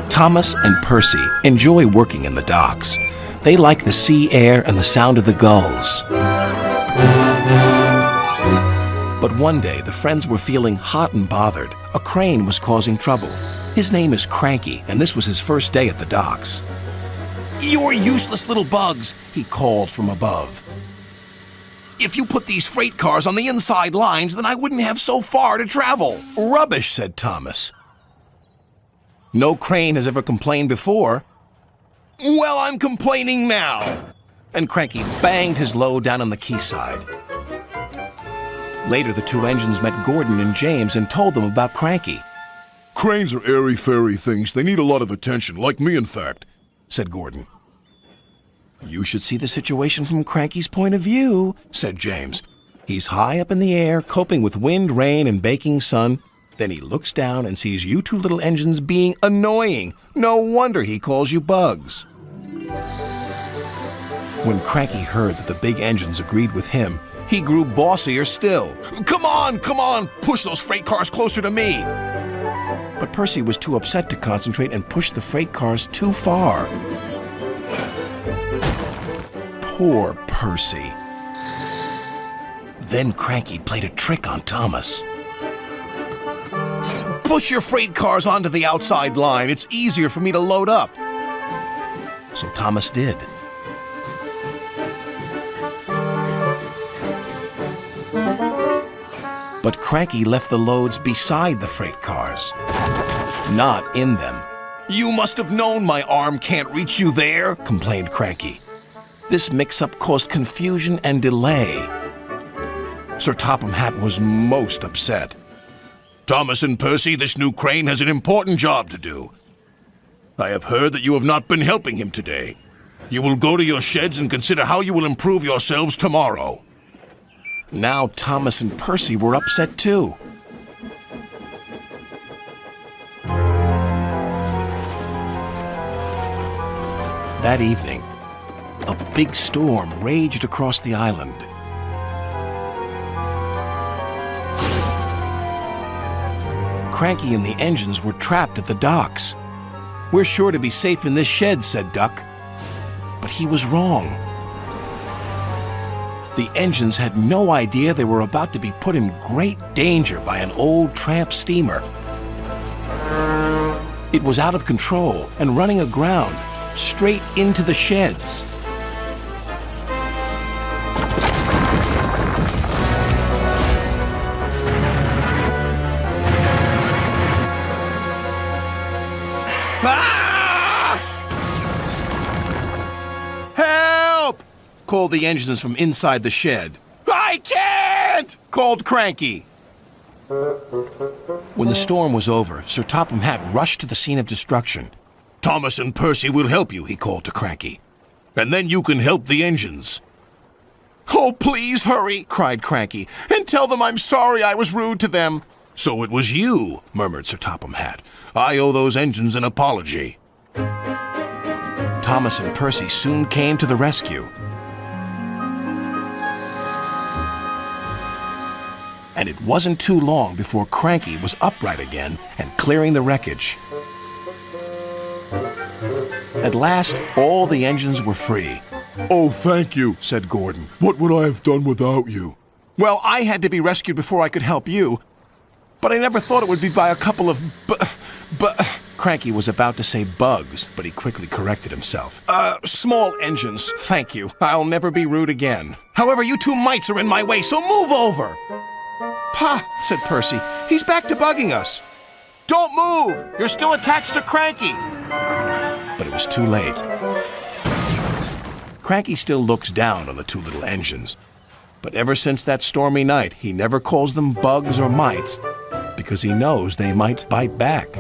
Thomas and Percy enjoy working in the docks. They like the sea air and the sound of the gulls. But one day, the friends were feeling hot and bothered. A crane was causing trouble. His name is Cranky, and this was his first day at the docks. "You're useless little bugs," he called from above. "If you put these freight cars on the inside lines, then I wouldn't have so far to travel." "Rubbish," said Thomas. "No crane has ever complained before." "Well, I'm complaining now." And Cranky banged his load down on the quayside. Later, the two engines met Gordon and James and told them about Cranky. "Cranes are airy-fairy things. They need a lot of attention, like me, in fact," said Gordon. "You should see the situation from Cranky's point of view," said James. "He's high up in the air, coping with wind, rain, and baking sun. Then he looks down and sees you two little engines being annoying. No wonder he calls you bugs." When Cranky heard that the big engines agreed with him, he grew bossier still. Come on, push those freight cars closer to me." But Percy was too upset to concentrate and pushed the freight cars too far. Poor Percy. Then Cranky played a trick on Thomas. "Push your freight cars onto the outside line. It's easier for me to load up." So Thomas did. But Cranky left the loads beside the freight cars, not in them. "You must have known my arm can't reach you there," complained Cranky. This mix-up caused confusion and delay. Sir Topham Hatt was most upset. "Thomas and Percy, this new crane has an important job to do. I have heard that you have not been helping him today. You will go to your sheds and consider how you will improve yourselves tomorrow." Now Thomas and Percy were upset too. That evening, a big storm raged across the island. Cranky and the engines were trapped at the docks. "We're sure to be safe in this shed," said Duck. But he was wrong. The engines had no idea they were about to be put in great danger by an old tramp steamer. It was out of control and running aground, straight into the sheds. Ah! "Help!" called the engines from inside the shed. "I can't!" called Cranky. When the storm was over, Sir Topham Hatt rushed to the scene of destruction. "Thomas and Percy will help you," he called to Cranky. "And then you can help the engines." "Oh, please hurry," cried Cranky, "and tell them I'm sorry I was rude to them." "So it was you," murmured Sir Topham Hatt. "I owe those engines an apology." Thomas and Percy soon came to the rescue. And it wasn't too long before Cranky was upright again and clearing the wreckage. At last, all the engines were free. "Oh, thank you," said Gordon. "What would I have done without you?" "Well, I had to be rescued before I could help you. But I never thought it would be by a couple of Cranky was about to say bugs, but he quickly corrected himself. Small engines, thank you. I'll never be rude again. However, you two mites are in my way, so move over." "Pa," said Percy, "he's back to bugging us." "Don't move! You're still attached to Cranky." But it was too late. Cranky still looks down on the two little engines. But ever since that stormy night, he never calls them bugs or mites, because he knows they might bite back.